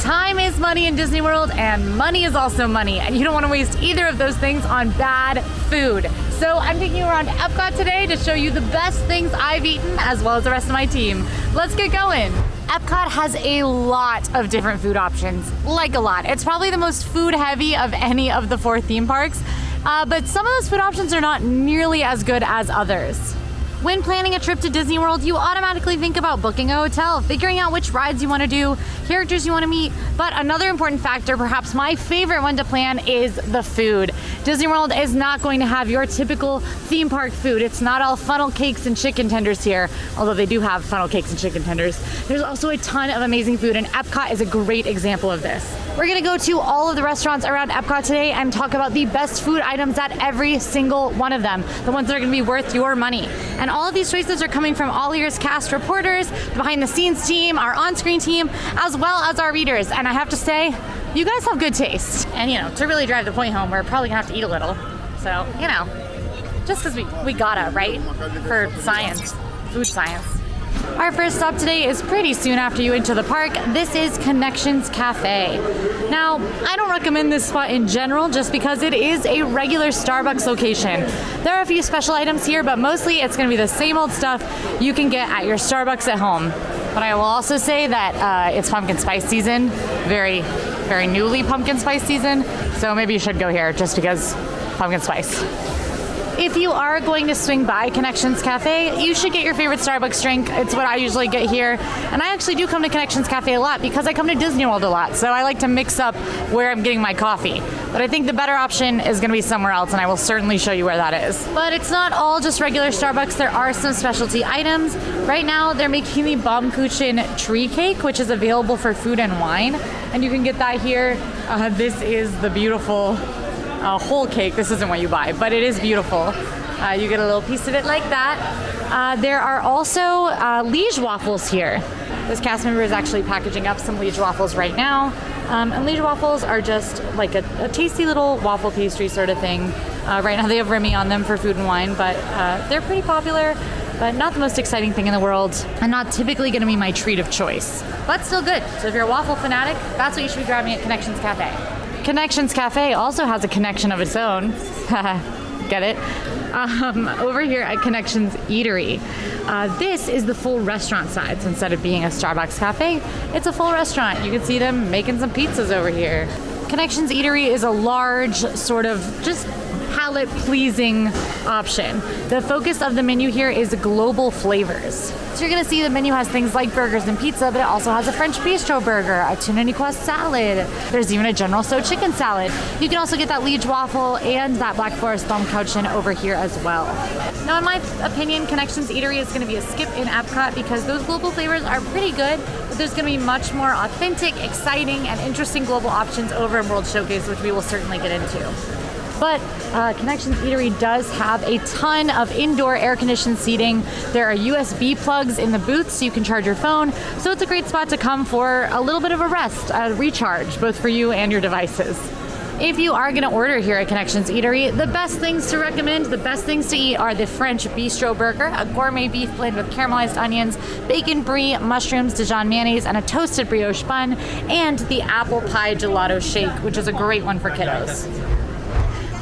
time is money in Disney World, and money is also money, and you don't want to waste either of those things on bad food. So I'm taking you around Epcot today to show you the best things I've eaten, as well as the rest of my team. Let's get going. Epcot has a lot of different food options, like a lot. It's probably the most food heavy of any of the 4 theme parks, but some of those food options are not nearly as good as others. When planning a trip to Disney World, you automatically think about booking a hotel, figuring out which rides you want to do, characters you want to meet, but another important factor, perhaps my favorite one to plan, is the food. Disney World is not going to have your typical theme park food. It's not all funnel cakes and chicken tenders here, although they do have funnel cakes and chicken tenders. There's also a ton of amazing food, and Epcot is a great example of this. We're gonna go to all of the restaurants around Epcot today and talk about the best food items at every single one of them, the ones that are gonna be worth your money. And all of these choices are coming from AllEars cast reporters, the behind the scenes team, our on-screen team, as well as our readers. And I have to say, you guys have good taste. And to really drive the point home, we're probably gonna have to eat a little. So, just because we gotta, right? For science, food science. Our first stop today is pretty soon after you enter the park. This is Connections Cafe. Now, I don't recommend this spot in general just because it is a regular Starbucks location. There are a few special items here, but mostly it's going to be the same old stuff you can get at your Starbucks at home. But I will also say that it's pumpkin spice season, very, very newly pumpkin spice season, so maybe you should go here just because pumpkin spice. If you are going to swing by Connections Cafe, you should get your favorite Starbucks drink. It's what I usually get here. And I actually do come to Connections Cafe a lot because I come to Disney World a lot. So I like to mix up where I'm getting my coffee. But I think the better option is going to be somewhere else, and I will certainly show you where that is. But it's not all just regular Starbucks. There are some specialty items. Right now, they're making the Baumkuchen tree cake, which is available for food and wine. And you can get that here. This is the beautiful whole cake. This isn't what you buy, but it is beautiful. You get a little piece of it like that. There are also Liege waffles here. This cast member is actually packaging up some Liege waffles right now. And Liege waffles are just like a tasty little waffle pastry sort of thing. Right now they have Remy on them for food and wine, but they're pretty popular, but not the most exciting thing in the world, and not typically going to be my treat of choice, but still good. So if you're a waffle fanatic, that's what you should be grabbing at Connections Cafe. Connections Cafe also has a connection of its own. Get it? Over here at Connections Eatery. This is the full restaurant side. So instead of being a Starbucks cafe, it's a full restaurant. You can see them making some pizzas over here. Connections Eatery is a large, sort of just palate-pleasing option. The focus of the menu here is global flavors. So you're going to see the menu has things like burgers and pizza, but it also has a French bistro burger, a tuna niqua salad. There's even a General Tso chicken salad. You can also get that Liege waffle and that Black Forest Baumkuchen over here as well. Now, in my opinion, Connections Eatery is going to be a skip in Epcot because those global flavors are pretty good, but there's going to be much more authentic, exciting, and interesting global options over in World Showcase, which we will certainly get into. But Connections Eatery does have a ton of indoor air-conditioned seating. There are USB plugs in the booths so you can charge your phone. So it's a great spot to come for a little bit of a rest, a recharge, both for you and your devices. If you are going to order here at Connections Eatery, the best things to recommend, the best things to eat are the French bistro burger, a gourmet beef blend with caramelized onions, bacon brie, mushrooms, Dijon mayonnaise, and a toasted brioche bun, and the apple pie gelato shake, which is a great one for kiddos.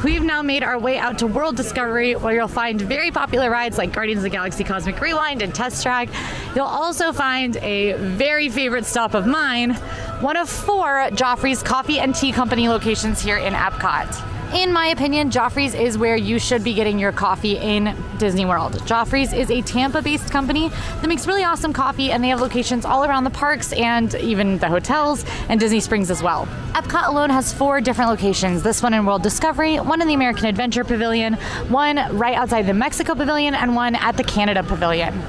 We've now made our way out to World Discovery, where you'll find very popular rides like Guardians of the Galaxy Cosmic Rewind and Test Track. You'll also find a very favorite stop of mine, one of 4 Joffrey's Coffee and Tea Company locations here in Epcot. In my opinion, Joffrey's is where you should be getting your coffee in Disney World. Joffrey's is a Tampa-based company that makes really awesome coffee, and they have locations all around the parks and even the hotels and Disney Springs as well. Epcot alone has 4 different locations. This one in World Discovery, one in the American Adventure Pavilion, one right outside the Mexico Pavilion, and one at the Canada Pavilion.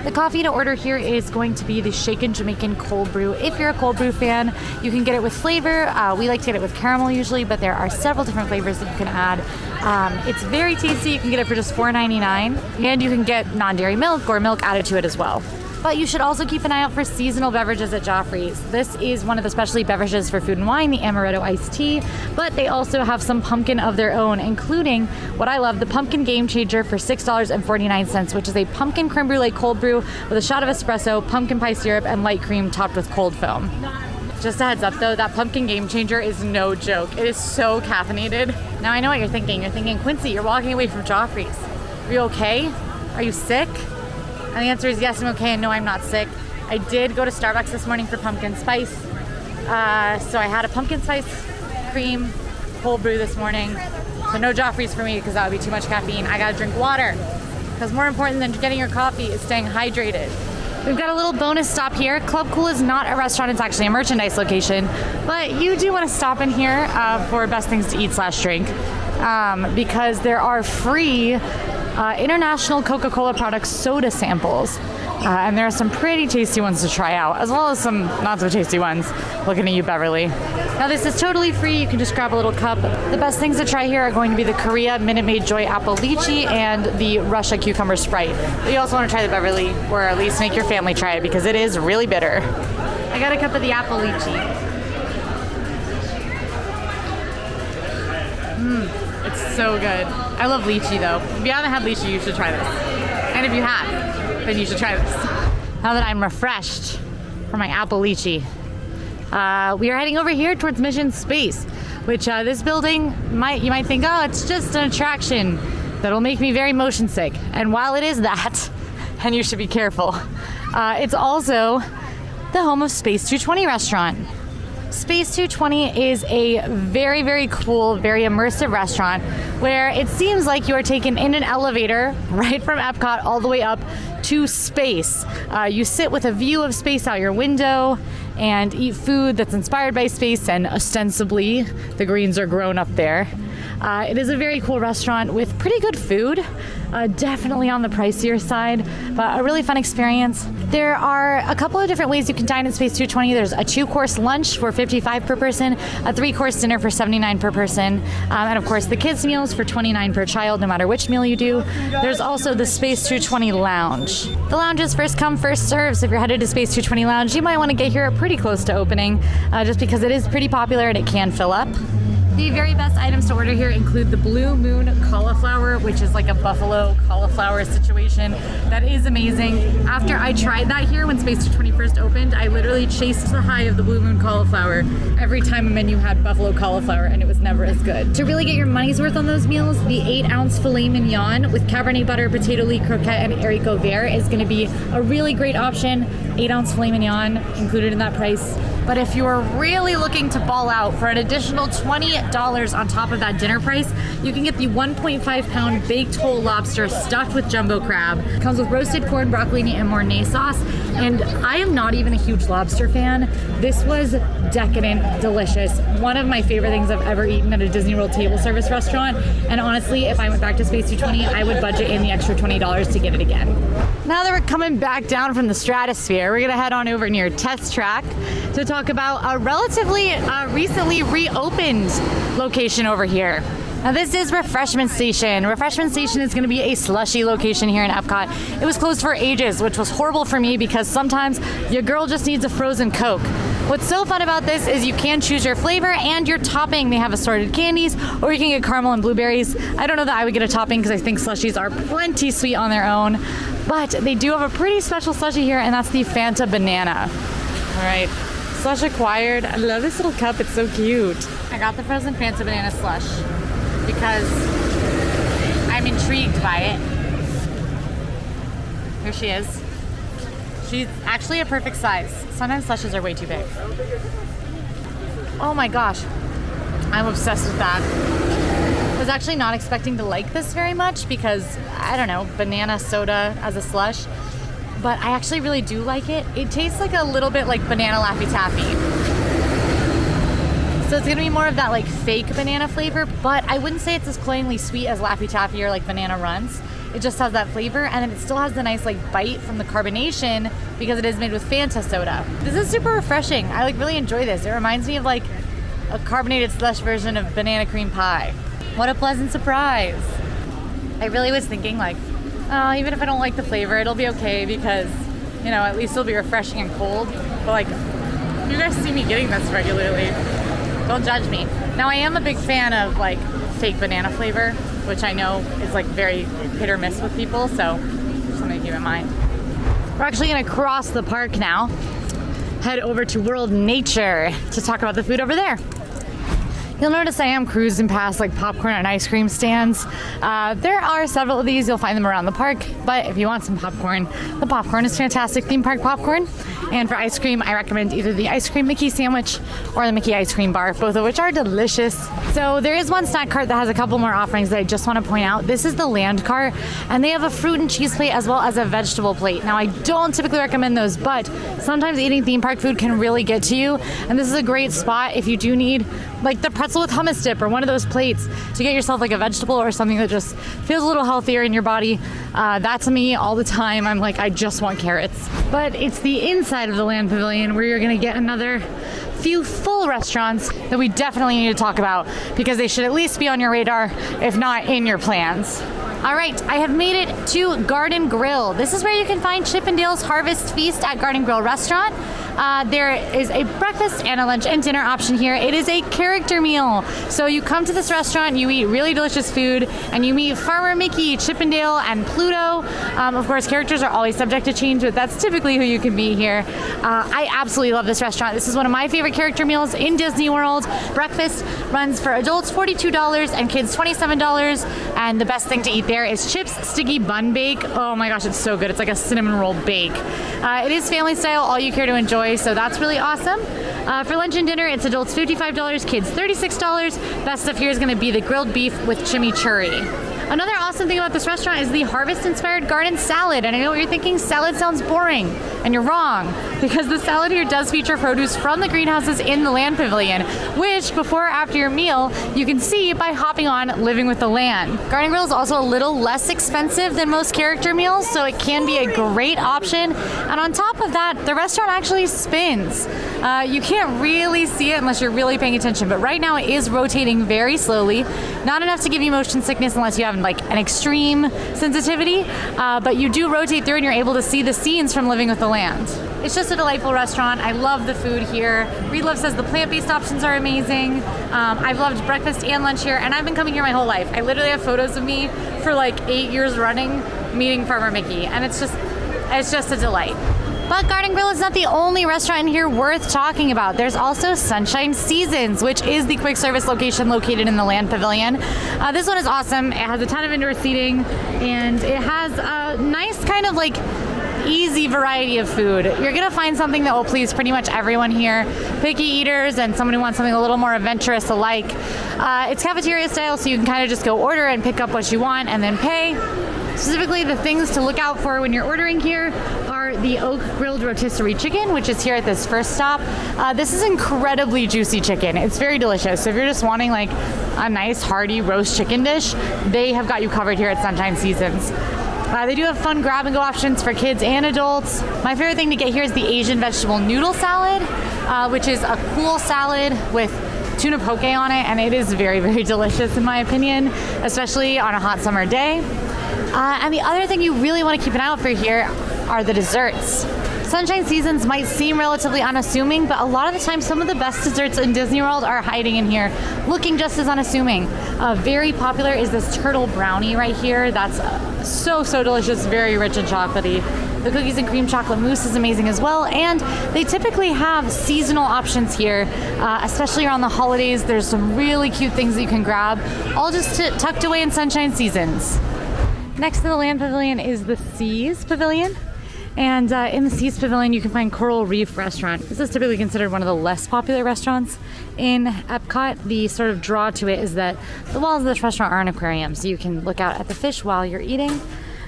The coffee to order here is going to be the Shaken Jamaican Cold Brew. If you're a cold brew fan, you can get it with flavor. We like to get it with caramel usually, but there are several different flavors that you can add. It's very tasty. You can get it for just $4.99, and you can get non-dairy milk or milk added to it as well. But you should also keep an eye out for seasonal beverages at Joffrey's. This is one of the specialty beverages for food and wine, the amaretto iced tea, but they also have some pumpkin of their own, including what I love, the Pumpkin Game Changer for $6.49, which is a pumpkin creme brulee cold brew with a shot of espresso, pumpkin pie syrup, and light cream topped with cold foam. Just a heads up though, that pumpkin game changer is no joke. It is so caffeinated. Now I know what you're thinking. You're thinking, Quincy, you're walking away from Joffrey's. Are you okay? Are you sick? And the answer is yes, I'm okay, and no, I'm not sick. I did go to Starbucks this morning for pumpkin spice. So I had a pumpkin spice cream cold brew this morning. So no Joffrey's for me because that would be too much caffeine. I gotta drink water because more important than getting your coffee is staying hydrated. We've got a little bonus stop here. Club Cool is not a restaurant, it's actually a merchandise location, but you do want to stop in here for best things to eat / drink because there are free international Coca-Cola product soda samples. And there are some pretty tasty ones to try out, as well as some not so tasty ones. Looking at you, Beverly. Now this is totally free. You can just grab a little cup. The best things to try here are going to be the Korea Minute Maid Joy Apple Lychee and the Russia Cucumber Sprite. But you also want to try the Beverly, or at least make your family try it because it is really bitter. I got a cup of the Apple Lychee. It's so good. I love lychee though. If you haven't had lychee, you should try this. And if you have, then you should try this. Now that I'm refreshed from my apple lychee, we are heading over here towards Mission Space, which this building you might think, oh, it's just an attraction that'll make me very motion sick. And while it is that, and you should be careful, it's also the home of Space 220 restaurant. Space 220 is a very, very cool, very immersive restaurant where it seems like you are taken in an elevator right from Epcot all the way up to space. You sit with a view of space out your window and eat food that's inspired by space, and ostensibly the greens are grown up there. It is a very cool restaurant with pretty good food, definitely on the pricier side, but a really fun experience. There are a couple of different ways you can dine at Space 220. There's a 2-course lunch for $55 per person, a 3-course dinner for $79 per person, and of course the kids' meals for $29 per child, no matter which meal you do. There's also the Space 220 Lounge. The lounge is first come, first serve, so if you're headed to Space 220 Lounge, you might want to get here pretty close to opening, just because it is pretty popular and it can fill up. The very best items to order here include the Blue Moon cauliflower, which is like a buffalo cauliflower situation. That is amazing. After I tried that here when Space 220 first opened, I literally chased the high of the Blue Moon cauliflower every time a menu had buffalo cauliflower, and it was never as good. To really get your money's worth on those meals, the 8-ounce filet mignon with Cabernet butter, potato leek croquette, and haricot vert is going to be a really great option. 8-ounce filet mignon included in that price. But if you're really looking to ball out for an additional $20 on top of that dinner price, you can get the 1.5-pound baked whole lobster stuffed with jumbo crab. It comes with roasted corn, broccoli, and Mornay sauce. And I am not even a huge lobster fan. This was decadent, delicious. One of my favorite things I've ever eaten at a Disney World table service restaurant. And honestly, if I went back to Space 220, I would budget in the extra $20 to get it again. Now that we're coming back down from the stratosphere, we're gonna head on over near Test Track to talk about a relatively recently reopened location over here. Now this is Refreshment Station. Refreshment Station is going to be a slushy location here in Epcot. It was closed for ages, which was horrible for me because sometimes your girl just needs a frozen Coke. What's so fun about this is you can choose your flavor and your topping. They have assorted candies, or you can get caramel and blueberries. I don't know that I would get a topping because I think slushies are plenty sweet on their own, but they do have a pretty special slushie here, and that's the Fanta Banana. All right, slush acquired. I love this little cup, it's so cute. I got the frozen Fanta Banana slush because I'm intrigued by it. Here she is. She's actually a perfect size. Sometimes slushes are way too big. Oh my gosh, I'm obsessed with that. I was actually not expecting to like this very much because, I don't know, banana soda as a slush, but I actually really do like it. It tastes like a little bit like banana Laffy Taffy. So it's gonna be more of that like fake banana flavor, but I wouldn't say it's as cloyingly sweet as Laffy Taffy or like Banana Runs. It just has that flavor, and then it still has the nice like bite from the carbonation because it is made with Fanta soda. This is super refreshing. I like really enjoy this. It reminds me of like a carbonated slush version of banana cream pie. What a pleasant surprise. I really was thinking like, oh, even if I don't like the flavor, it'll be okay because, you know, at least it'll be refreshing and cold. But like, you guys see me getting this regularly. Don't judge me. Now I am a big fan of like fake banana flavor, which I know is like very hit or miss with people, so something to keep in mind. We're actually gonna cross the park now head over to World Nature to talk about the food over there. You'll notice I am cruising past like popcorn and ice cream stands. There are several of these. You'll find them around the park, but if you want some popcorn, the popcorn is fantastic, theme park popcorn. And for ice cream, I recommend either the ice cream Mickey sandwich or the Mickey ice cream bar, both of which are delicious. So there is one snack cart that has a couple more offerings that I just want to point out. This is the land cart, and they have a fruit and cheese plate as well as a vegetable plate. Now, I don't typically recommend those, but sometimes eating theme park food can really get to you, and this is a great spot if you do need like the pretzel with hummus dip or one of those plates to get yourself like a vegetable or something that just feels a little healthier in your body. That's me all the time. I'm like, I just want carrots. But it's the inside of the Land Pavilion where you're gonna get another few full restaurants that we definitely need to talk about because they should at least be on your radar, if not in your plans. All right, I have made it to Garden Grill. This is where you can find Chippendale's Harvest Feast at Garden Grill Restaurant. There is a breakfast and a lunch and dinner option here. It is a character meal. So you come to this restaurant, you eat really delicious food, and you meet Farmer Mickey, Chippendale, and Pluto. Of course, characters are always subject to change, but that's typically who you can be here. I absolutely love this restaurant. This is one of my favorite character meals in Disney World. Breakfast runs for adults $42 and kids $27. And the best thing to eat there is chips, sticky bun bake. Oh my gosh, it's so good. It's like a cinnamon roll bake. It is family style, all you care to enjoy, so that's really awesome. For lunch and dinner, it's adults $55, kids $36. Best stuff here is going to be the grilled beef with chimichurri. Another awesome thing about this restaurant is the harvest-inspired garden salad. And I know what you're thinking, salad sounds boring. And you're wrong, because the salad here does feature produce from the greenhouses in the Land Pavilion, which before or after your meal, you can see by hopping on Living with the Land. Garden Grill is also a little less expensive than most character meals, so it can be a great option. And on top of that, the restaurant actually spins. You can't really see it unless you're really paying attention, but right now it is rotating very slowly. Not enough to give you motion sickness unless you have like an extreme sensitivity, but you do rotate through and you're able to see the scenes from Living with the Land. It's just a delightful restaurant. I love the food here. Reed Love says the plant-based options are amazing. I've loved breakfast and lunch here, and I've been coming here my whole life. I literally have photos of me for like 8 years running meeting Farmer Mickey, and it's just a delight. But Garden Grill is not the only restaurant in here worth talking about. There's also Sunshine Seasons, which is the quick service location located in the Land Pavilion. This one is awesome. It has a ton of indoor seating, and it has a nice kind of like easy variety of food. You're gonna find something that will please pretty much everyone here, picky eaters and someone who wants something a little more adventurous alike. It's cafeteria style, so you can kind of just go order and pick up what you want and then pay. Specifically, the things to look out for when you're ordering here are the oak grilled rotisserie chicken, which is here at this first stop. This is incredibly juicy chicken. It's very delicious. So if you're just wanting like a nice hearty roast chicken dish, they have got you covered here at Sunshine Seasons. They do have fun grab and go options for kids and adults. My favorite thing to get here is the Asian vegetable noodle salad, which is a cool salad with tuna poke on it, and it is very, very delicious in my opinion, especially on a hot summer day. And the other thing you really want to keep an eye out for here are the desserts. Sunshine Seasons might seem relatively unassuming, but a lot of the time some of the best desserts in Disney World are hiding in here, looking just as unassuming. Very popular is this turtle brownie right here. That's so delicious, very rich and chocolatey. The cookies and cream chocolate mousse is amazing as well, and they typically have seasonal options here, especially around the holidays. There's some really cute things that you can grab, all just tucked away in Sunshine Seasons. Next to the Land Pavilion is the Seas Pavilion. And in the Seas Pavilion, you can find Coral Reef Restaurant. This is typically considered one of the less popular restaurants in Epcot. The sort of draw to it is that the walls of this restaurant are an aquarium, so you can look out at the fish while you're eating.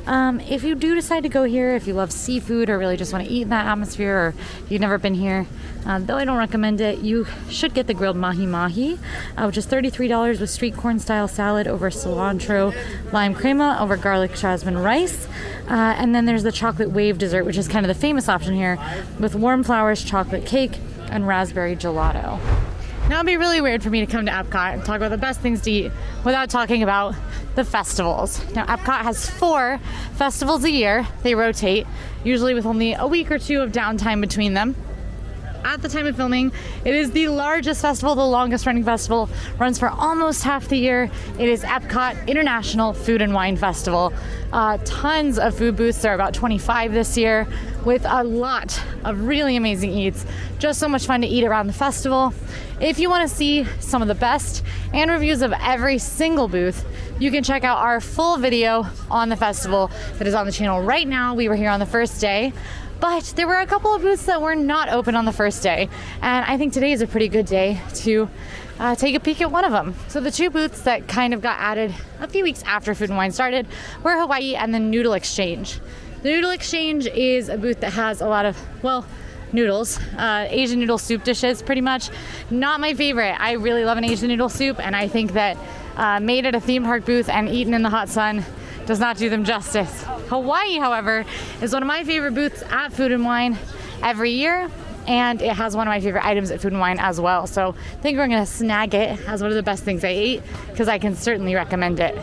If you do decide to go here, if you love seafood or really just want to eat in that atmosphere, or if you've never been here, though I don't recommend it, you should get the grilled mahi-mahi, which is $33 with street corn style salad over cilantro lime crema over garlic jasmine rice. And then there's the chocolate wave dessert, which is kind of the famous option here, with warm flowers, chocolate cake, and raspberry gelato. Now it'd be really weird for me to come to Epcot and talk about the best things to eat without talking about the festivals. Now Epcot has 4 festivals a year. They rotate, usually with only a week or two of downtime between them. at the time of filming, it is the largest festival, the longest running festival, runs for almost half the year. It is Epcot International Food and Wine Festival. Tons of food booths. There are about 25 this year with a lot of really amazing eats. Just so much fun to eat around the festival. If you want to see some of the best and reviews of every single booth, you can check out our full video on the festival that is on the channel right now. We were here on the first day, but there were a couple of booths that were not open on the first day. And I think today is a pretty good day to take a peek at one of them. So the two booths that kind of got added a few weeks after Food and Wine started were Hawaii and the Noodle Exchange. The Noodle Exchange is a booth that has a lot of, well, noodles, Asian noodle soup dishes pretty much. Not my favorite. I really love an Asian noodle soup, and I think that made at a theme park booth and eaten in the hot sun does not do them justice. Hawaii, however, is one of my favorite booths at Food and Wine every year, and it has one of my favorite items at Food and Wine as well. So I think we're gonna snag it as one of the best things I ate, because I can certainly recommend it.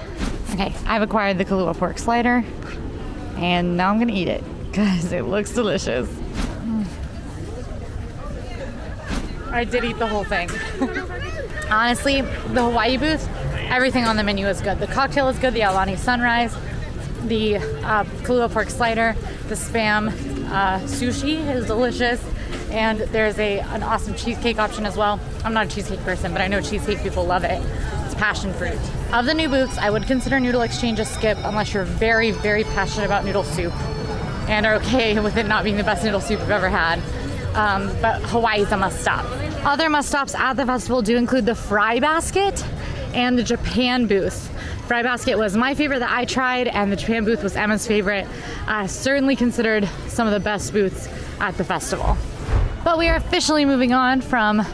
Okay, I've acquired the Kahlua pork slider, and now I'm gonna eat it because it looks delicious. I did eat the whole thing. Honestly, the Hawaii booth, everything on the menu is good. The cocktail is good, the Aulani Sunrise, the Kahlua pork slider, the Spam sushi is delicious, and there's an awesome cheesecake option as well. I'm not a cheesecake person, but I know cheesecake people love it. It's passion fruit. Of the new booths, I would consider Noodle Exchange a skip unless you're very, very passionate about noodle soup and are okay with it not being the best noodle soup you've ever had. But Hawaii's a must-stop. Other must-stops at the festival do include the Fry Basket and the Japan booth. Fry Basket was my favorite that I tried, and the Japan booth was Emma's favorite. Certainly considered some of the best booths at the festival. But we are officially moving on from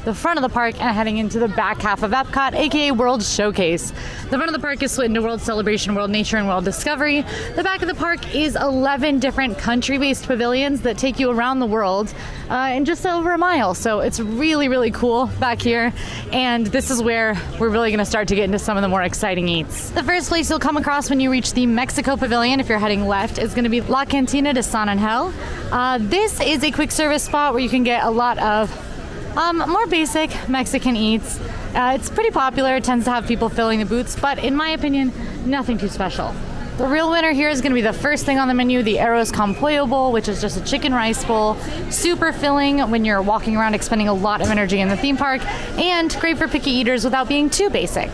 the front of the park and heading into the back half of Epcot, aka World Showcase. The front of the park is split into World Celebration, World Nature, and World Discovery. The back of the park is 11 different country-based pavilions that take you around the world in just over a mile. So it's really, really cool back here. And this is where we're really gonna start to get into some of the more exciting eats. The first place you'll come across when you reach the Mexico Pavilion, if you're heading left, is gonna be La Cantina de San Angel. This is a quick service spot where you can get a lot of more basic Mexican eats. It's pretty popular. It tends to have people filling the booths, but in my opinion, nothing too special. The real winner here is going to be the first thing on the menu, the Arroz con Pollo bowl, which is just a chicken rice bowl. Super filling when you're walking around expending a lot of energy in the theme park, and great for picky eaters without being too basic.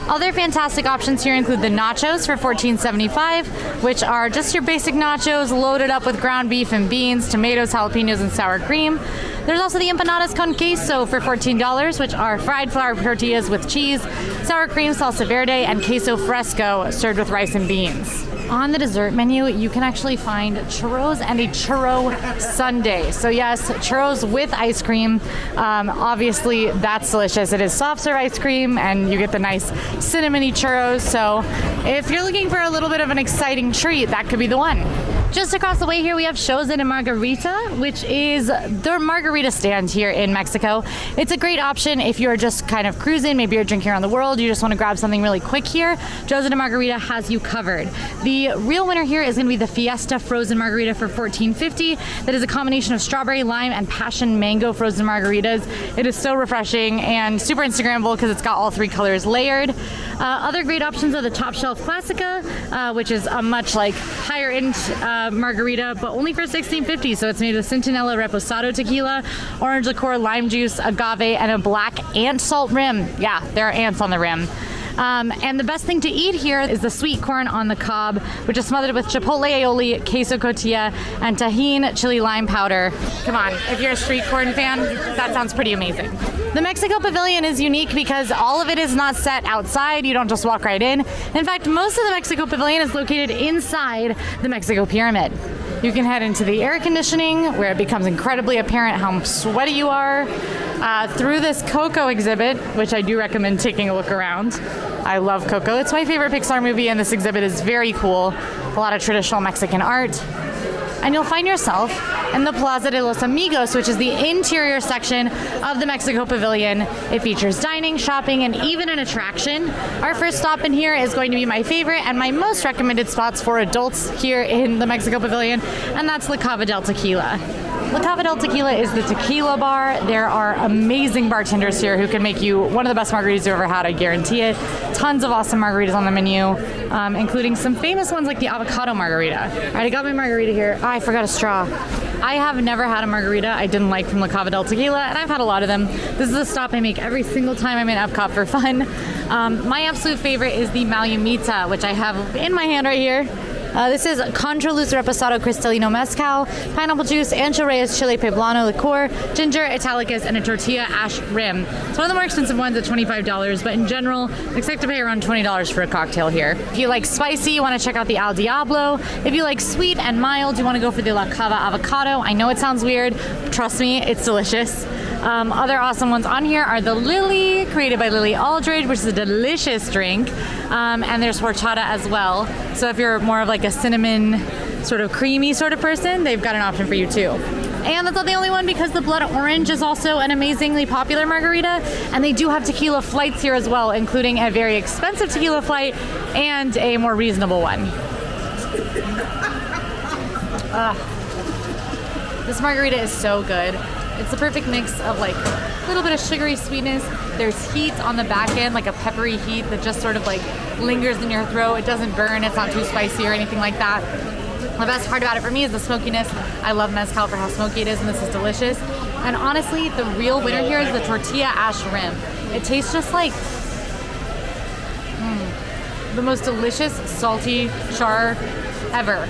Other fantastic options here include the nachos for $14.75, which are just your basic nachos loaded up with ground beef and beans, tomatoes, jalapenos, and sour cream. There's also the empanadas con queso for $14, which are fried flour tortillas with cheese, sour cream, salsa verde, and queso fresco served with rice and beans. On the dessert menu, you can actually find churros and a churro sundae. So yes, churros with ice cream. Obviously, that's delicious. It is soft serve ice cream, and you get the nice cinnamony churros. So if you're looking for a little bit of an exciting treat, that could be the one. Just across the way here, we have Chosen and Margarita, which is the margarita stand here in Mexico. It's a great option if you're just kind of cruising, maybe you're drinking around the world, you just want to grab something really quick here. Chosen and Margarita has you covered. The real winner here is going to be the Fiesta Frozen Margarita for $14.50. That is a combination of strawberry, lime, and passion mango frozen margaritas. It is so refreshing and super Instagrammable because it's got all three colors layered. Other great options are the Top Shelf Classica, which is a much higher end margarita, but only for $16.50. So it's made with Centinela Reposado tequila, orange liqueur, lime juice, agave, and a black ant salt rim. Yeah, there are ants on the rim. And the best thing to eat here is the sweet corn on the cob, which is smothered with chipotle aioli, queso cotija, and Tajín chili lime powder. Come on, if you're a street corn fan, that sounds pretty amazing. The Mexico Pavilion is unique because all of it is not set outside. You don't just walk right in. In fact, most of the Mexico Pavilion is located inside the Mexico Pyramid. You can head into the air conditioning, where it becomes incredibly apparent how sweaty you are, through this Coco exhibit, which I do recommend taking a look around. I love Coco. It's my favorite Pixar movie, and this exhibit is very cool. A lot of traditional Mexican art. And you'll find yourself in the Plaza de los Amigos, which is the interior section of the Mexico Pavilion. It features dining, shopping, and even an attraction. Our first stop in here is going to be my favorite and my most recommended spots for adults here in the Mexico Pavilion, and that's La Cava del Tequila. La Cava del Tequila is the tequila bar. There are amazing bartenders here who can make you one of the best margaritas you've ever had, I guarantee it. Tons of awesome margaritas on the menu, including some famous ones like the avocado margarita. All right, I got my margarita here. Oh, I forgot a straw. I have never had a margarita I didn't like from La Cava del Tequila, and I've had a lot of them. This is a stop I make every single time I'm in Epcot for fun. My absolute favorite is the Malamita, which I have in my hand right here. This is Contraluz Reposado Cristalino Mezcal, pineapple juice, Ancho Reyes Chile Poblano liqueur, ginger, Italicus, and a tortilla ash rim. It's one of the more expensive ones at $25, but in general, expect to pay around $20 for a cocktail here. If you like spicy, you want to check out the Al Diablo. If you like sweet and mild, you want to go for the La Cava Avocado. I know it sounds weird. Trust me, it's delicious. Other awesome ones on here are the Lily, created by Lily Aldridge, which is a delicious drink. And there's horchata as well. So if you're more of like a cinnamon, sort of creamy sort of person, they've got an option for you too. And that's not the only one, because the Blood Orange is also an amazingly popular margarita. And they do have tequila flights here as well, including a very expensive tequila flight and a more reasonable one. This margarita is so good. It's the perfect mix of like a little bit of sugary sweetness. There's heat on the back end, like a peppery heat that just sort of like lingers in your throat. It doesn't burn, it's not too spicy or anything like that. The best part about it for me is the smokiness. I love mezcal for how smoky it is, and this is delicious. And honestly, the real winner here is the tortilla ash rim. It tastes just like the most delicious salty char ever.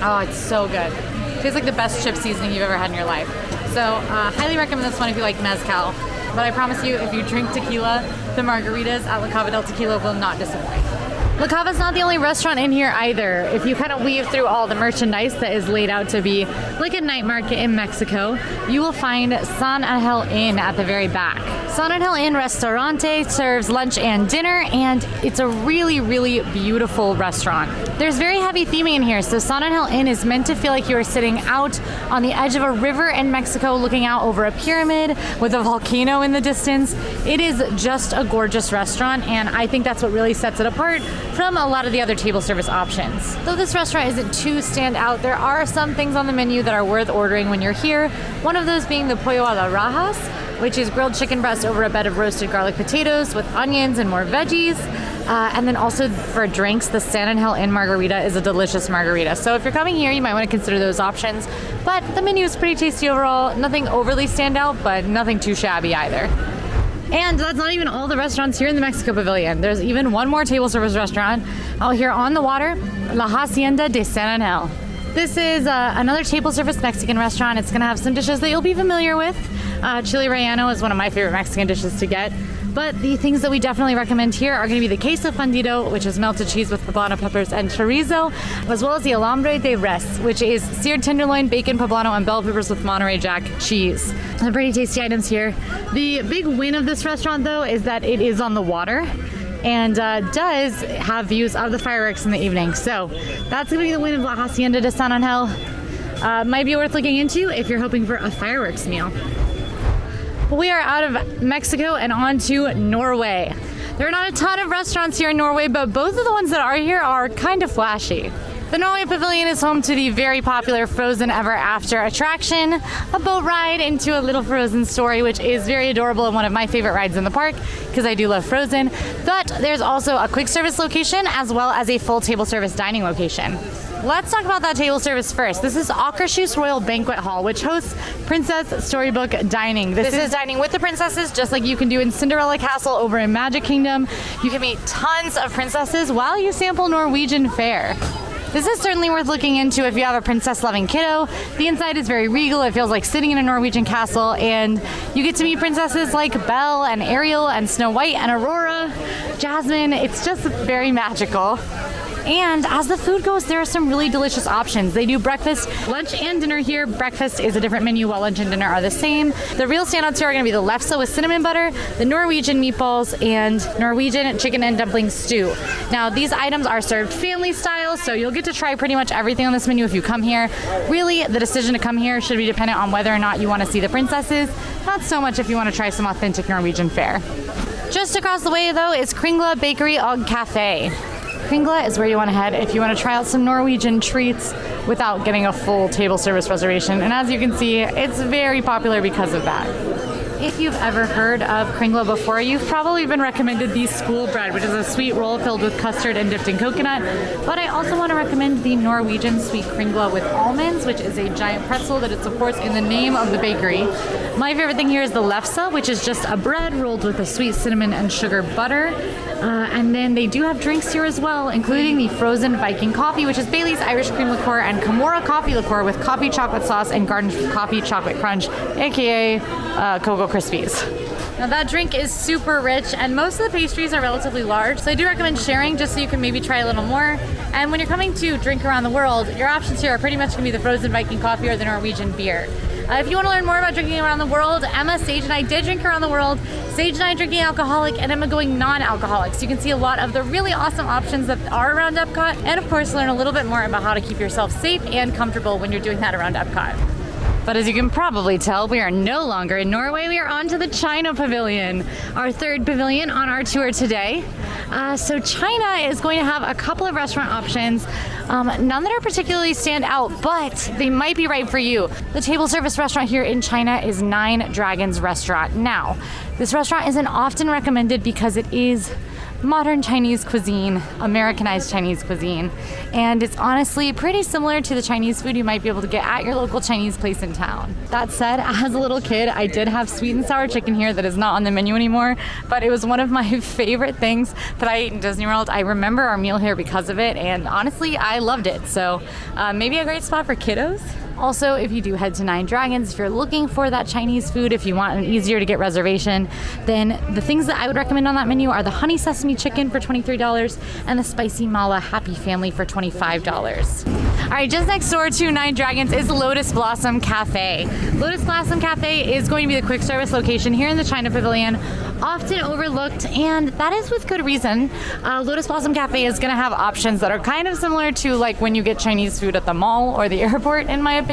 Oh, it's so good. It tastes like the best chip seasoning you've ever had in your life. So highly recommend this one if you like mezcal. But I promise you, if you drink tequila, the margaritas at La Cava del Tequila will not disappoint. La Cava's not the only restaurant in here either. If you kind of weave through all the merchandise that is laid out to be like a night market in Mexico, you will find San Angel Inn at the very back. San Angel Inn Restaurante serves lunch and dinner, and it's a really, really beautiful restaurant. There's very heavy theming in here, so San Angel Inn is meant to feel like you are sitting out on the edge of a river in Mexico looking out over a pyramid with a volcano in the distance. It is just a gorgeous restaurant, and I think that's what really sets it apart from a lot of the other table service options. Though this restaurant isn't too stand out, there are some things on the menu that are worth ordering when you're here. One of those being the Pollo a la Rajas, which is grilled chicken breast over a bed of roasted garlic potatoes with onions and more veggies. And then also for drinks, the San Angel Inn margarita is a delicious margarita. So if you're coming here, you might want to consider those options. But the menu is pretty tasty overall. Nothing overly stand out, but nothing too shabby either. And that's not even all the restaurants here in the Mexico Pavilion. There's even one more table service restaurant out here on the water, La Hacienda de San Angel. This is another table service Mexican restaurant. It's gonna have some dishes that you'll be familiar with. Chile relleno is one of my favorite Mexican dishes to get. But the things that we definitely recommend here are going to be the queso fundido, which is melted cheese with poblano peppers and chorizo, as well as the alambre de res, which is seared tenderloin, bacon, poblano, and bell peppers with Monterey Jack cheese. Some pretty tasty items here. The big win of this restaurant, though, is that it is on the water and does have views of the fireworks in the evening. So that's going to be the win of La Hacienda de San Angel. Might be worth looking into if you're hoping for a fireworks meal. We are out of Mexico and on to Norway. There are not a ton of restaurants here in Norway, but both of the ones that are here are kind of flashy. The Norway Pavilion is home to the very popular Frozen Ever After attraction, a boat ride into a little Frozen story, which is very adorable and one of my favorite rides in the park because I do love Frozen. But there's also a quick service location as well as a full table service dining location. Let's talk about that table service first. This is Akershus Royal Banquet Hall, which hosts Princess Storybook Dining. This is dining with the princesses, just like you can do in Cinderella Castle over in Magic Kingdom. You can meet tons of princesses while you sample Norwegian fare. This is certainly worth looking into if you have a princess-loving kiddo. The inside is very regal. It feels like sitting in a Norwegian castle, and you get to meet princesses like Belle and Ariel and Snow White and Aurora, Jasmine. It's just very magical. And as the food goes, there are some really delicious options. They do breakfast, lunch, and dinner here. Breakfast is a different menu while lunch and dinner are the same. The real standouts here are going to be the lefse with cinnamon butter, the Norwegian meatballs, and Norwegian chicken and dumpling stew. Now, these items are served family style, so you'll get to try pretty much everything on this menu if you come here. Really, the decision to come here should be dependent on whether or not you want to see the princesses, not so much if you want to try some authentic Norwegian fare. Just across the way, though, is Kringla Bakery og Cafe. Kringla is where you want to head if you want to try out some Norwegian treats without getting a full table service reservation. And as you can see, it's very popular because of that. If you've ever heard of Kringla before, you've probably been recommended the school bread, which is a sweet roll filled with custard and dipped in coconut. But I also want to recommend the Norwegian sweet Kringla with almonds, which is a giant pretzel that is, of course, in the name of the bakery. My favorite thing here is the lefse, which is just a bread rolled with a sweet cinnamon and sugar butter. And then they do have drinks here as well, including the frozen Viking coffee, which is Bailey's Irish cream liqueur and Kamora coffee liqueur with coffee chocolate sauce and garnished with coffee chocolate crunch, aka Cocoa Krispies. Now that drink is super rich and most of the pastries are relatively large, so I do recommend sharing just so you can maybe try a little more. And when you're coming to drink around the world, your options here are pretty much going to be the frozen Viking coffee or the Norwegian beer. If you want to learn more about drinking around the world, Emma, Sage, and I did drink around the world. Sage and I drinking alcoholic and Emma going non-alcoholic. So you can see a lot of the really awesome options that are around Epcot and of course learn a little bit more about how to keep yourself safe and comfortable when you're doing that around Epcot. But as you can probably tell, we are no longer in Norway. We are on to the China Pavilion, our third pavilion on our tour today. So China is going to have a couple of restaurant options, none that are particularly stand out, but they might be right for you. The table service restaurant here in China is Nine Dragons Restaurant. Now, this restaurant isn't often recommended because it is modern Chinese cuisine, Americanized Chinese cuisine, and it's honestly pretty similar to the Chinese food you might be able to get at your local Chinese place in town. That said, as a little kid, I did have sweet and sour chicken here that is not on the menu anymore, but it was one of my favorite things that I ate in Disney World. I remember our meal here because of it, and honestly, I loved it. So maybe a great spot for kiddos. Also, if you do head to Nine Dragons, if you're looking for that Chinese food, if you want an easier to get reservation, then the things that I would recommend on that menu are the honey sesame chicken for $23 and the spicy mala happy family for $25. All right, just next door to Nine Dragons is Lotus Blossom Cafe. Lotus Blossom Cafe is going to be the quick service location here in the China Pavilion, often overlooked, and that is with good reason. Lotus Blossom Cafe is going to have options that are kind of similar to like when you get Chinese food at the mall or the airport, in my opinion.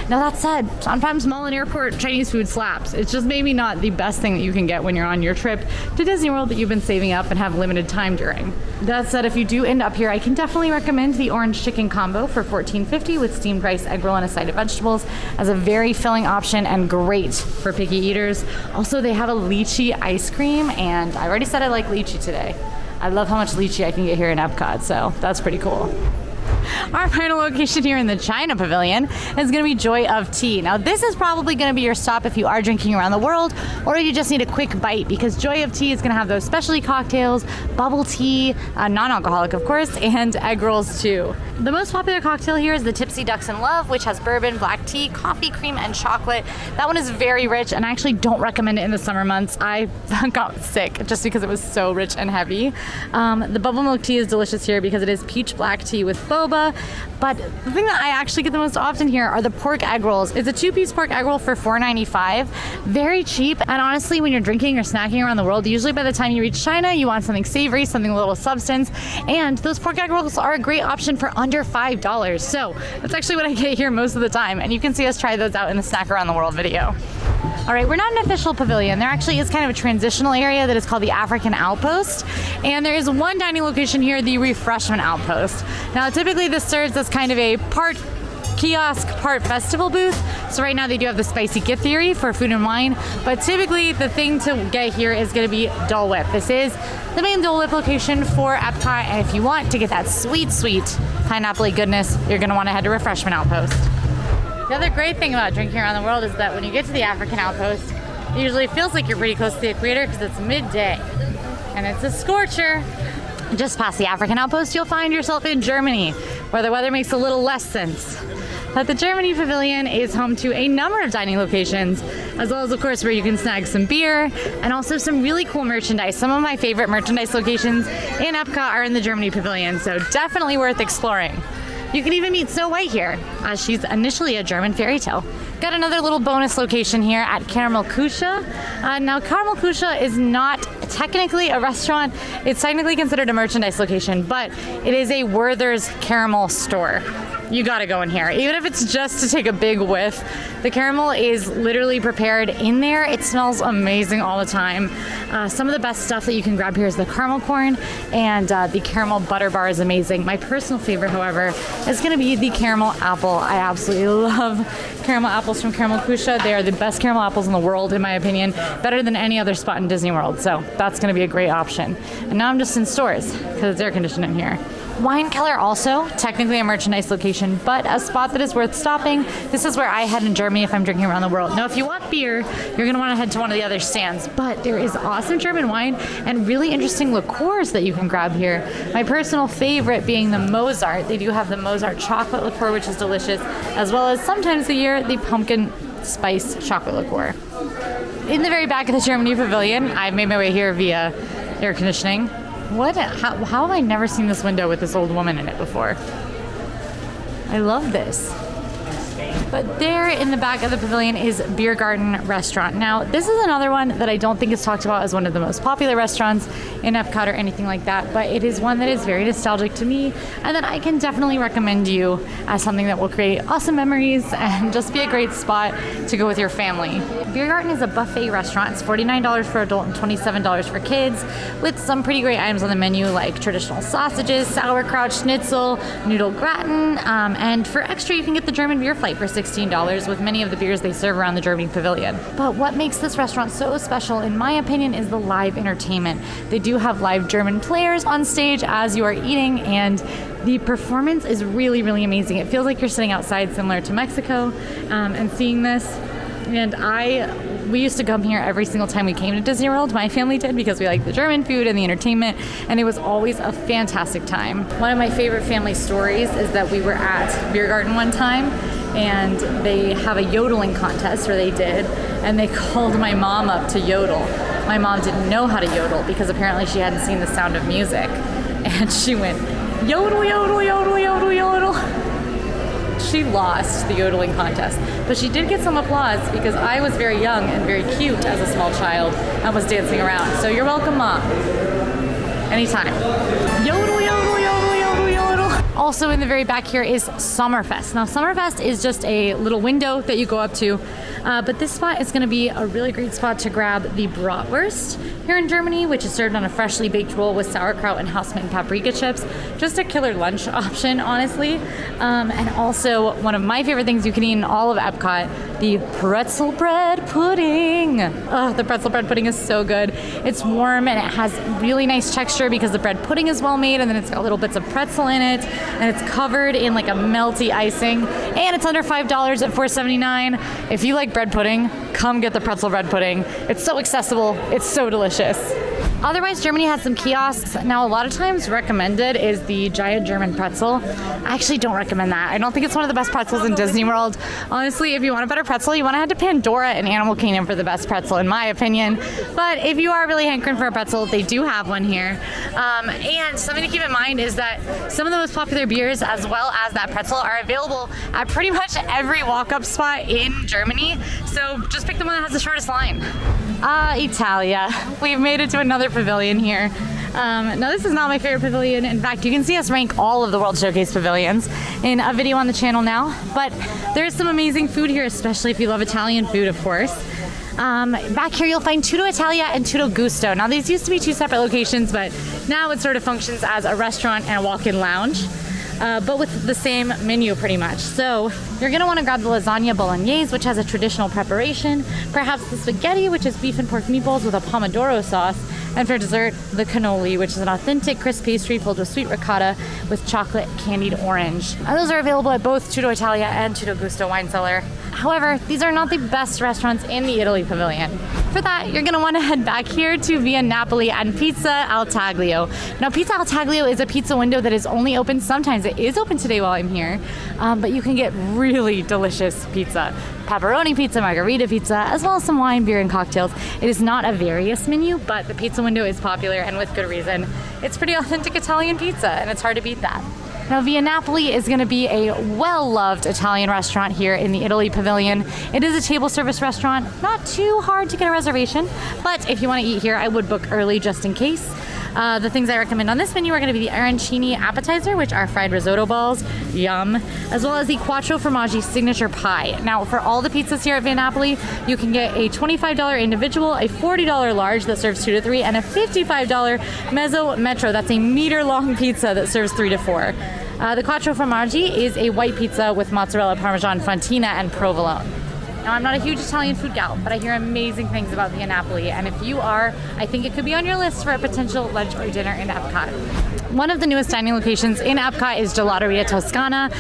Now that said, sometimes mall and airport Chinese food slaps. It's just maybe not the best thing that you can get when you're on your trip to Disney World that you've been saving up and have limited time during. That said, if you do end up here, I can definitely recommend the orange chicken combo for $14.50 with steamed rice, egg roll, and a side of vegetables as a very filling option and great for picky eaters. Also, they have a lychee ice cream, and I already said I like lychee today. I love how much lychee I can get here in Epcot, so that's pretty cool. Our final location here in the China Pavilion is going to be Joy of Tea. Now, this is probably going to be your stop if you are drinking around the world or you just need a quick bite, because Joy of Tea is going to have those specialty cocktails, bubble tea, non-alcoholic, of course, and egg rolls too. The most popular cocktail here is the Tipsy Ducks in Love, which has bourbon, black tea, coffee, cream, and chocolate. That one is very rich, and I actually don't recommend it in the summer months. I got sick just because it was so rich and heavy. The bubble milk tea is delicious here because it is peach black tea with boba. But the thing that I actually get the most often here are the pork egg rolls. It's a 2-piece pork egg roll for $4.95. Very cheap. And honestly, when you're drinking or snacking around the world, usually by the time you reach China, you want something savory, something with a little substance. And those pork egg rolls are a great option for under $5. So that's actually what I get here most of the time. And you can see us try those out in the Snack Around the World video. All right, we're not an official pavilion. There actually is kind of a transitional area that is called the African Outpost. And there is one dining location here, the Refreshment Outpost. Now, typically this serves as kind of a part kiosk, part festival booth. So right now they do have the spicy Git theory for food and wine, but typically the thing to get here is going to be Dole Whip. This is the main Dole Whip location for Epcot, and if you want to get that sweet, sweet pineapple goodness, you're going to want to head to Refreshment Outpost. The other great thing about drinking around the world is that when you get to the African Outpost, it usually feels like you're pretty close to the equator because it's midday and it's a scorcher. Just past the African Outpost, you'll find yourself in Germany, where the weather makes a little less sense. But the Germany Pavilion is home to a number of dining locations, as well as, of course, where you can snag some beer and also some really cool merchandise. Some of my favorite merchandise locations in Epcot are in the Germany Pavilion, so definitely worth exploring. You can even meet Snow White here, as she's initially a German fairy tale. Got another little bonus location here at Karamellkusche. Now, Karamellkusche is not technically a restaurant. It's technically considered a merchandise location, but it is a Werther's caramel store. You gotta go in here, even if it's just to take a big whiff. The caramel is literally prepared in there. It smells amazing all the time. Some of the best stuff that you can grab here is the caramel corn, and the caramel butter bar is amazing. My personal favorite, however, is gonna be the caramel apple. I absolutely love caramel apples from Caramel Kusha. They are the best caramel apples in the world, in my opinion, better than any other spot in Disney World. So that's gonna be a great option. And now I'm just in stores because it's air conditioned in here. Wine Cellar also, technically a merchandise location, but a spot that is worth stopping. This is where I head in Germany if I'm drinking around the world. Now, if you want beer, you're gonna wanna head to one of the other stands, but there is awesome German wine and really interesting liqueurs that you can grab here. My personal favorite being the Mozart. They do have the Mozart chocolate liqueur, which is delicious, as well as sometimes a year, the pumpkin spice chocolate liqueur. In the very back of the Germany Pavilion, I've made my way here via air conditioning. How have I never seen this window with this old woman in it before? I love this. But there in the back of the pavilion is Beer Garden Restaurant. Now, this is another one that I don't think is talked about as one of the most popular restaurants in Epcot or anything like that, but it is one that is very nostalgic to me and that I can definitely recommend you as something that will create awesome memories and just be a great spot to go with your family. Beer Garden is a buffet restaurant. It's $49 for adult and $27 for kids, with some pretty great items on the menu like traditional sausages, sauerkraut, schnitzel, noodle gratin, and for extra you can get the German beer flight for $16 with many of the beers they serve around the Germany Pavilion. But what makes this restaurant so special, in my opinion, is the live entertainment. They do have live German players on stage as you are eating, and the performance is really, really amazing. It feels like you're sitting outside, similar to Mexico, and seeing this. And we used to come here every single time we came to Disney World. My family did, because we like the German food and the entertainment, and it was always a fantastic time. One of my favorite family stories is that we were at Beer Garden one time, and they have a yodeling contest, or they did, and they called my mom up to yodel. My mom didn't know how to yodel because apparently she hadn't seen The Sound of Music, and she went yodel, yodel, yodel, yodel, yodel. She lost the yodeling contest, but she did get some applause because I was very young and very cute as a small child and was dancing around. So you're welcome, Mom. Anytime. Yodel, yodel, yodel, yodel, yodel. Also in the very back here is Sommerfest. Now, Sommerfest is just a little window that you go up to, but this spot is going to be a really great spot to grab the bratwurst here in Germany, which is served on a freshly baked roll with sauerkraut and house-made paprika chips. Just a killer lunch option, honestly. And also one of my favorite things you can eat in all of Epcot, the pretzel bread pudding. Oh, the pretzel bread pudding is so good. It's warm and it has really nice texture because the bread pudding is well made, and then it's got little bits of pretzel in it, and it's covered in like a melty icing, and it's under $5 at $4.79. If you like bread pudding, come get the pretzel bread pudding. It's so accessible. It's so delicious. Otherwise, Germany has some kiosks. Now, a lot of times recommended is the giant German pretzel. I actually don't recommend that. I don't think it's one of the best pretzels in Disney World. Honestly, if you want a better pretzel, you want to head to Pandora and Animal Kingdom for the best pretzel, in my opinion. But if you are really hankering for a pretzel, they do have one here. And something to keep in mind is that some of the most popular beers, as well as that pretzel, are available at pretty much every walk-up spot in Germany. So just pick the one that has the shortest line. Italia. We've made it to another pavilion here. Now, this is not my favorite pavilion. In fact, you can see us rank all of the World Showcase pavilions in a video on the channel now. But there's some amazing food here, especially if you love Italian food, of course. Back here, you'll find Tutto Italia and Tutto Gusto. Now, these used to be two separate locations, but now it sort of functions as a restaurant and a walk-in lounge. But with the same menu pretty much. So you're gonna wanna grab the lasagna bolognese, which has a traditional preparation, perhaps the spaghetti, which is beef and pork meatballs with a pomodoro sauce, and for dessert, the cannoli, which is an authentic crisp pastry filled with sweet ricotta with chocolate candied orange. And those are available at both Tutto Italia and Tutto Gusto Wine Cellar. However, these are not the best restaurants in the Italy Pavilion. For that, you're gonna wanna head back here to Via Napoli and Pizza Al Taglio. Now, Pizza Al Taglio is a pizza window that is only open sometimes. It is open today while I'm here, but you can get really delicious pizza. Pepperoni pizza, margarita pizza, as well as some wine, beer, and cocktails. It is not a various menu, but the pizza window is popular, and with good reason. It's pretty authentic Italian pizza, and it's hard to beat that. Now, Via Napoli is going to be a well-loved Italian restaurant here in the Italy Pavilion. It is a table service restaurant, not too hard to get a reservation, but if you want to eat here, I would book early just in case. The things I recommend on this menu are going to be the arancini appetizer, which are fried risotto balls, yum, as well as the quattro formaggi signature pie. Now, for all the pizzas here at Van Napoli, you can get a $25 individual, a $40 large that serves 2 to 3, and a $55 mezzo metro. That's a meter-long pizza that serves 3 to 4. The quattro formaggi is a white pizza with mozzarella, parmesan, fontina, and provolone. Now, I'm not a huge Italian food gal, but I hear amazing things about Via Napoli, and if you are, I think it could be on your list for a potential lunch or dinner in Epcot. One of the newest dining locations in Epcot is Gelateria Toscana.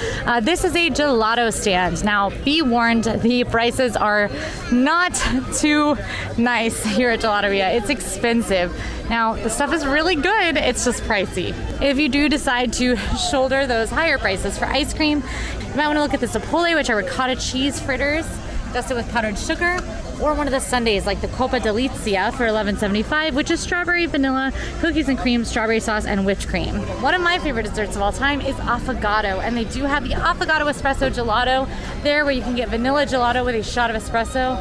This is a gelato stand. Now, be warned, the prices are not too nice here at Gelateria. It's expensive. Now, the stuff is really good, it's just pricey. If you do decide to shoulder those higher prices for ice cream, you might want to look at the Cipolle, which are ricotta cheese fritters, dusted with powdered sugar, or one of the sundaes like the Coppa Delizia for $11.75, which is strawberry, vanilla, cookies and cream, strawberry sauce, and whipped cream. One of my favorite desserts of all time is affogato, and they do have the affogato espresso gelato there where you can get vanilla gelato with a shot of espresso.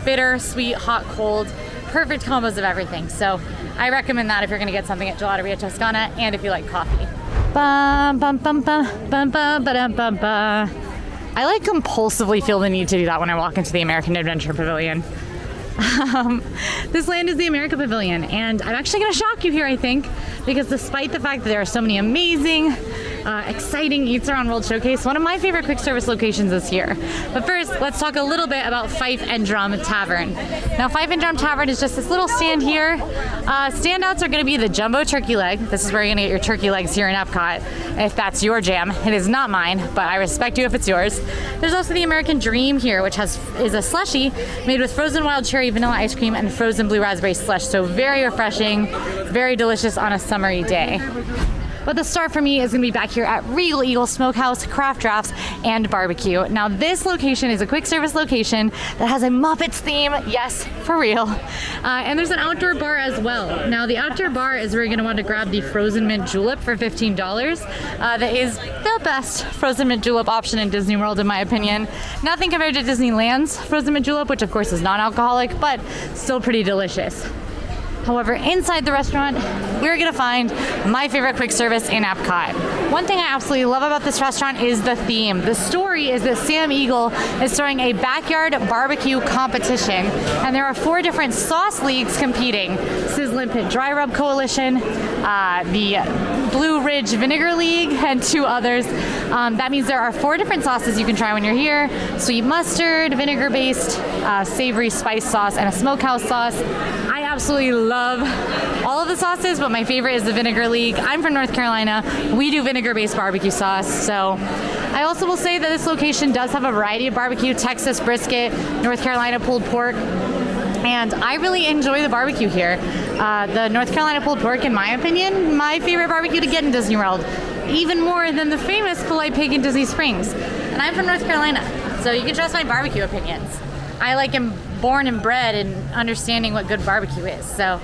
Bitter, sweet, hot, cold, perfect combos of everything. So I recommend that if you're going to get something at Gelateria Toscana and if you like coffee. Bum, bum, bum, bum, bum, bum, ba-dum, bum, ba. I like compulsively feel the need to do that when I walk into the American Adventure Pavilion. This land is the America Pavilion, and I'm actually going to shock you here, I think, because despite the fact that there are so many amazing, exciting Eats Around World Showcase, one of my favorite quick service locations is here. But first, let's talk a little bit about Fife and Drum Tavern. Now, Fife and Drum Tavern is just this little stand here. Standouts are going to be the jumbo turkey leg. This is where you're going to get your turkey legs here in Epcot, if that's your jam. It is not mine, but I respect you if it's yours. There's also the American Dream here, which is a slushie made with frozen wild cherry vanilla ice cream and frozen blue raspberry slush. So very refreshing, very delicious on a summery day. But the star for me is going to be back here at Regal Eagle Smokehouse, Craft Drafts, and Barbecue. Now, this location is a quick service location that has a Muppets theme. Yes, for real. And there's an outdoor bar as well. Now, the outdoor bar is where you're going to want to grab the frozen mint julep for $15. That is the best frozen mint julep option in Disney World, in my opinion. Nothing compared to Disneyland's frozen mint julep, which of course is non-alcoholic, but still pretty delicious. However, inside the restaurant, we're gonna find my favorite quick service in Epcot. One thing I absolutely love about this restaurant is the theme. The story is that Sam Eagle is throwing a backyard barbecue competition, and there are 4 different sauce leagues competing. Sizzlin' Pit Dry Rub Coalition, the Blue Ridge Vinegar League, and 2 others. That means there are 4 different sauces you can try when you're here: sweet mustard, vinegar-based, savory spice sauce, and a smokehouse sauce. I absolutely love all of the sauces, but my favorite is the Vinegar League. I'm from North Carolina. We do vinegar-based barbecue sauce. So I also will say that this location does have a variety of barbecue: Texas brisket, North Carolina pulled pork. And I really enjoy the barbecue here. The North Carolina pulled pork, in my opinion, my favorite barbecue to get in Disney World, even more than the famous Polite Pig in Disney Springs. And I'm from North Carolina, so you can trust my barbecue opinions. I am born and bred in understanding what good barbecue is. So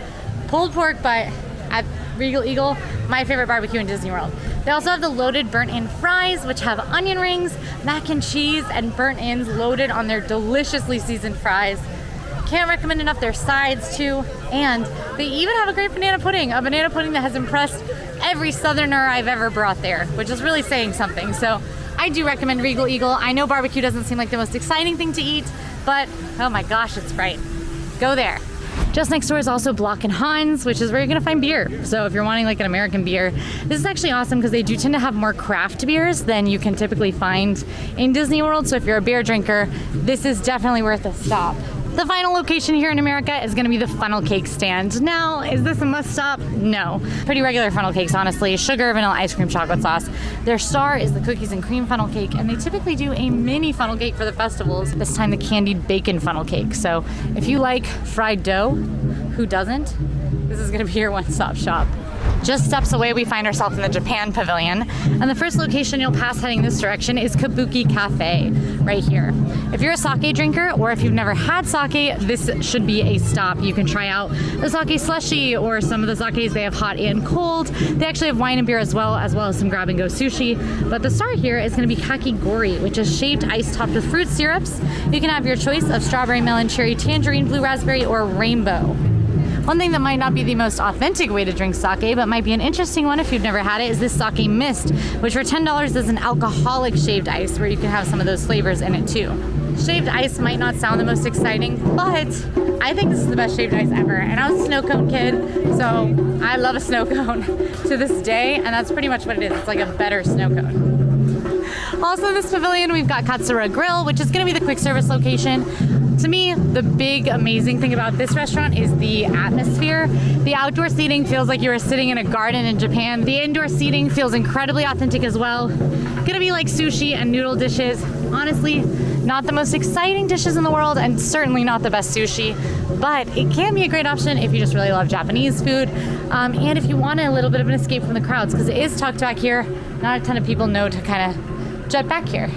pulled pork, but at Regal Eagle, my favorite barbecue in Disney World. They also have the loaded burnt-in fries, which have onion rings, mac and cheese, and burnt-ins loaded on their deliciously seasoned fries. Can't recommend enough their sides too, and they even have a great banana pudding, a banana pudding that has impressed every Southerner I've ever brought there, which is really saying something. So I do recommend Regal Eagle. I know barbecue doesn't seem like the most exciting thing to eat, but oh my gosh, it's right. Go there. Just next door is also Block & Hans, which is where you're gonna find beer. So if you're wanting like an American beer, this is actually awesome because they do tend to have more craft beers than you can typically find in Disney World. So if you're a beer drinker, this is definitely worth a stop. The final location here in America is going to be the funnel cake stand. Now, is this a must stop? No. Pretty regular funnel cakes, honestly. Sugar, vanilla, ice cream, chocolate sauce. Their star is the cookies and cream funnel cake, and they typically do a mini funnel cake for the festivals. This time the candied bacon funnel cake. So if you like fried dough, who doesn't? This is going to be your one-stop shop. Just steps away, we find ourselves in the Japan Pavilion, and the first location you'll pass heading this direction is Kabuki Cafe, right here. If you're a sake drinker, or if you've never had sake, this should be a stop. You can try out the sake slushie, or some of the sakes they have hot and cold. They actually have wine and beer as well as some grab-and-go sushi. But the star here is going to be kakigori, which is shaved ice topped with fruit syrups. You can have your choice of strawberry, melon, cherry, tangerine, blue raspberry, or rainbow. One thing that might not be the most authentic way to drink sake, but might be an interesting one if you've never had it, is this sake mist, which for $10 is an alcoholic shaved ice where you can have some of those flavors in it too. Shaved ice might not sound the most exciting, but I think this is the best shaved ice ever. And I was a snow cone kid, so I love a snow cone to this day, and that's pretty much what it is. It's like a better snow cone. Also in this pavilion, we've got Katsura Grill, which is gonna be the quick service location. To me, the big amazing thing about this restaurant is the atmosphere. The outdoor seating feels like you are sitting in a garden in Japan. The indoor seating feels incredibly authentic as well. Gonna be like sushi and noodle dishes. Honestly, not the most exciting dishes in the world and certainly not the best sushi, but it can be a great option if you just really love Japanese food and if you want a little bit of an escape from the crowds, because it is tucked back here. Not a ton of people know to kind of jet back here.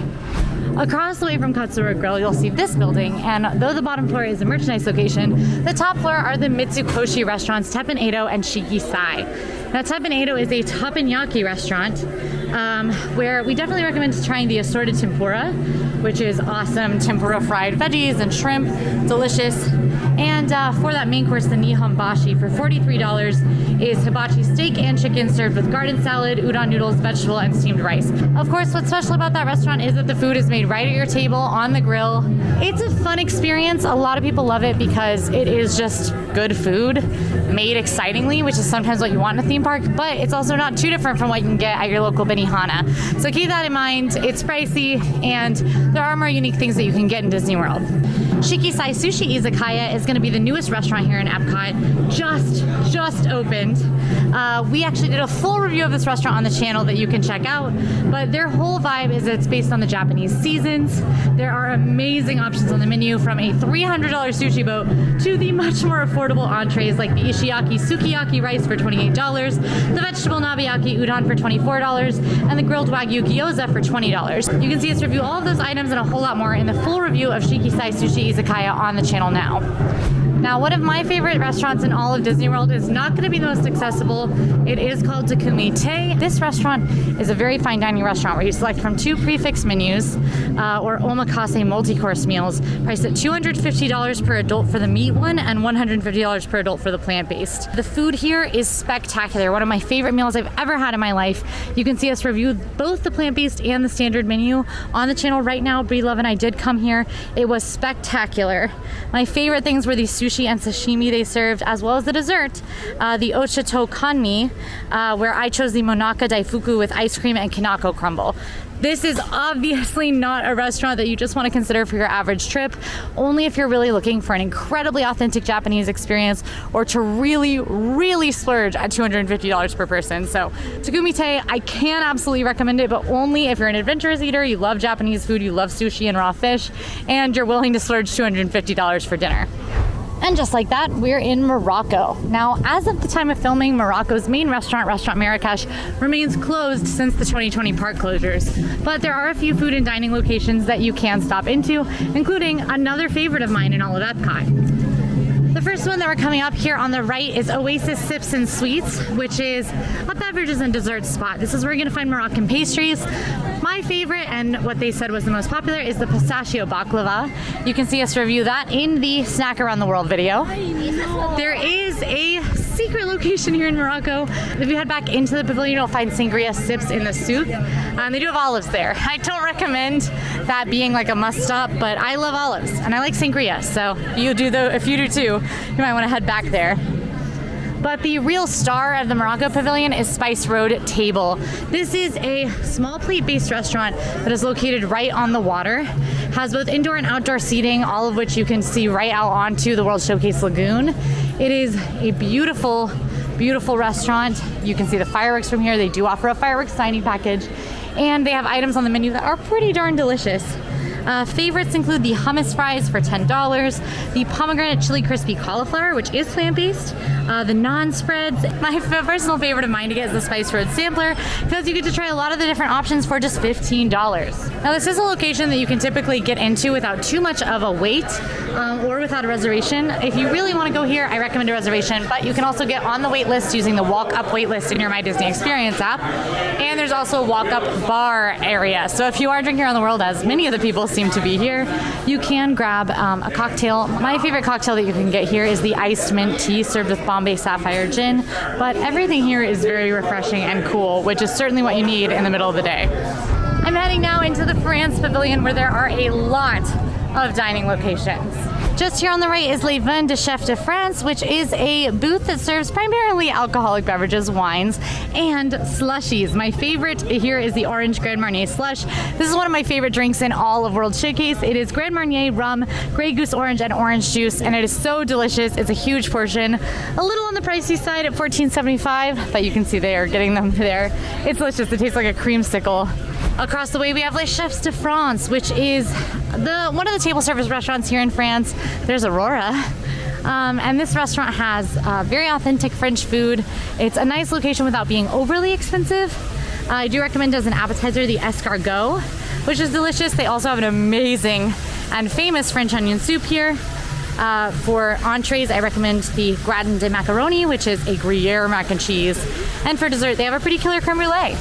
Across the way from Katsura Grill, you'll see this building, and though the bottom floor is a merchandise location, the top floor are the Mitsukoshi restaurants Teppen Edo and Shikisai. Now, Teppen Edo is a teppanyaki restaurant where we definitely recommend trying the assorted tempura, which is awesome. Tempura fried veggies and shrimp, delicious. And for that main course, the Nihonbashi, for $43 is hibachi steak and chicken served with garden salad, udon noodles, vegetable, and steamed rice. Of course, what's special about that restaurant is that the food is made right at your table on the grill. It's a fun experience. A lot of people love it because it is just good food made excitingly, which is sometimes what you want in a theme park, but it's also not too different from what you can get at your local Benihana. So keep that in mind. It's pricey, and there are more unique things that you can get in Disney World. Shikisai Sushi Izakaya is going to be the newest restaurant here in Epcot. Just opened. We actually did a full review of this restaurant on the channel that you can check out, but their whole vibe is it's based on the Japanese seasons. There are amazing options on the menu, from a $300 sushi boat to the much more affordable entrees like the ishiyaki sukiyaki rice for $28, the vegetable nabeyaki udon for $24, and the grilled wagyu gyoza for $20. You can see us review all of those items and a whole lot more in the full review of Shikisai Sushi Izakaya on the channel now. Now, one of my favorite restaurants in all of Disney World is not going to be the most accessible. It is called Takumi Te. This restaurant is a very fine dining restaurant where you select from 2 prefix menus or omakase multi-course meals, priced at $250 per adult for the meat one and $150 per adult for the plant-based. The food here is spectacular. One of my favorite meals I've ever had in my life. You can see us review both the plant-based and the standard menu on the channel right now. Bree Love and I did come here. It was spectacular. My favorite things were the sushi and sashimi they served, as well as the dessert, the ochato kanmi, where I chose the monaka daifuku with ice cream and kinako crumble. This is obviously not a restaurant that you just want to consider for your average trip, only if you're really looking for an incredibly authentic Japanese experience or to really splurge at $250 per person. So Takumi Te, I can absolutely recommend it, but only if you're an adventurous eater, you love Japanese food, you love sushi and raw fish, and you're willing to splurge $250 for dinner. And just like that, we're in Morocco. Now, as of the time of filming, Morocco's main restaurant, Restaurant Marrakesh, remains closed since the 2020 park closures. But there are a few food and dining locations that you can stop into, including another favorite of mine in all of Epcot. The first one that we're coming up here on the right is Oasis Sips and Sweets, which is a beverages and desserts spot. This is where you're gonna find Moroccan pastries. My favorite, and what they said was the most popular, is the pistachio baklava. You can see us review that in the Snack Around the World video. There is a secret location here in Morocco. If you head back into the pavilion, you'll find sangria sips in the souk. They do have olives there. I don't recommend that being like a must stop, but I love olives and I like sangria. So if you do too, you might want to head back there. But the real star of the Morocco Pavilion is Spice Road Table. This is a small plate-based restaurant that is located right on the water. Has both indoor and outdoor seating, all of which you can see right out onto the World Showcase Lagoon. It is a beautiful restaurant. You can see the fireworks from here. They do offer a fireworks dining package, and they have items on the menu that are pretty darn delicious. Favorites include the hummus fries for $10, the pomegranate chili crispy cauliflower, which is plant-based, The non-spreads. My personal favorite of mine to get is the Spice Road Sampler because you get to try a lot of the different options for just $15. Now this is a location that you can typically get into without too much of a wait or without a reservation. If you really want to go here, I recommend a reservation, but you can also get on the wait list using the walk-up wait list in your My Disney Experience app. And there's also a walk-up bar area. So if you are drinking around the world, as many of the people seem to be here, you can grab a cocktail. My favorite cocktail that you can get here is the iced mint tea served with Bombay Sapphire gin, but everything here is very refreshing and cool, which is certainly what you need in the middle of the day. I'm heading now into the France Pavilion where there are a lot of dining locations. Just here on the right is Les Vins de Chef de France, which is a booth that serves primarily alcoholic beverages, wines, and slushies. My favorite here is the Orange Grand Marnier slush. This is one of my favorite drinks in all of World Showcase. It is Grand Marnier, rum, Grey Goose orange, and orange juice, and it is so delicious. It's a huge portion, a little on the pricey side at $14.75, but you can see they are getting them there. It's delicious. It tastes like a creamsicle. Across the way we have Les Chefs de France, which is one of the table service restaurants here in France. There's Aurora. And this restaurant has very authentic French food. It's a nice location without being overly expensive. I do recommend as an appetizer the escargot, which is delicious. They also have an amazing and famous French onion soup here. For entrees, I recommend the gratin de macaroni, which is a Gruyere mac and cheese. And for dessert, they have a pretty killer creme brulee.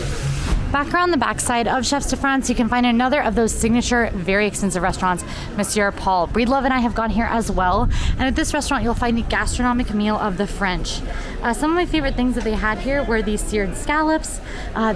Back around the backside of Chefs de France, you can find another of those signature, very extensive restaurants, Monsieur Paul. Breedlove and I have gone here as well, and at this restaurant you'll find the gastronomic meal of the French. Some of my favorite things that they had here were these seared scallops.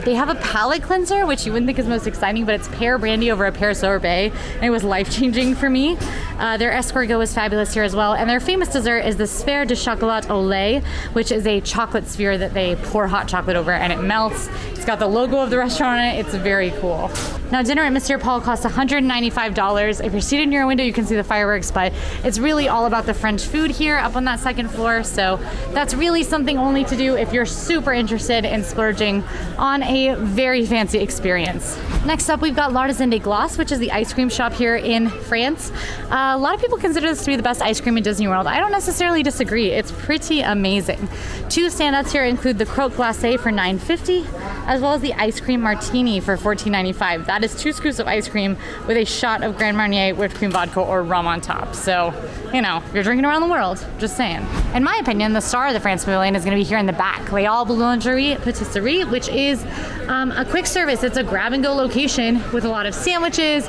They have a palate cleanser, which you wouldn't think is most exciting, but it's pear brandy over a pear sorbet, and it was life-changing for me. Their escargot is fabulous here as well, and their famous dessert is the Sphère de Chocolat au lait, which is a chocolate sphere that they pour hot chocolate over and it melts. It's got the logo of the restaurant on it. It's very cool. Now dinner at Monsieur Paul costs $195. If you're seated near a window, you can see the fireworks, but it's really all about the French food here up on that second floor. So that's really something only to do if you're super interested in splurging on a very fancy experience. Next up, we've got L'Artisan de Glace, which is the ice cream shop here in France. A lot of people consider this to be the best ice cream in Disney World. I don't necessarily disagree. It's pretty amazing. Two standouts here include the croque glacé for $9.50, as well as the ice cream martini for $14.95. That is 2 scoops of ice cream with a shot of Grand Marnier whipped cream vodka or rum on top. So, you know, you're drinking around the world, just saying. In my opinion, the star of the France Pavilion is going to be here in the back, Les Halles Boulangerie Patisserie, which is a quick service. It's a grab-and-go location with a lot of sandwiches,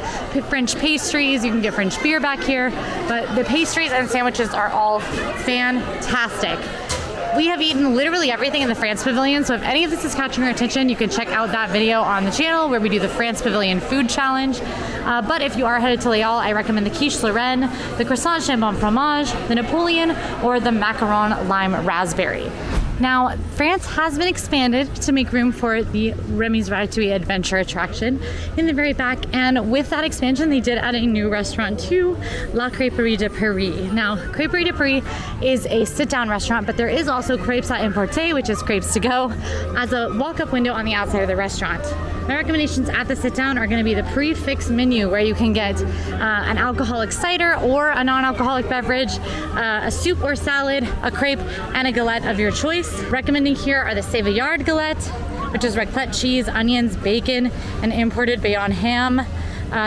French pastries. You can get French beer back here, but the pastries and sandwiches are all fantastic. We have eaten literally everything in the France Pavilion, so if any of this is catching your attention, you can check out that video on the channel where we do the France Pavilion Food Challenge. But if you are headed to Les Halles, I recommend the quiche Lorraine, the croissant chambon fromage, the Napoleon, or the macaron lime raspberry. Now, France has been expanded to make room for the Remy's Ratatouille Adventure attraction in the very back, and with that expansion, they did add a new restaurant too, La Crêperie de Paris. Now, Crêperie de Paris is a sit-down restaurant, but there is also crêpes à emporter, which is crepes to go, as a walk-up window on the outside of the restaurant. My recommendations at the sit-down are going to be the prix-fixe menu, where you can get an alcoholic cider or a non-alcoholic beverage, a soup or salad, a crepe, and a galette of your choice. Recommending here are the Savoyard galette, which is raclette cheese, onions, bacon, and imported Bayonne ham.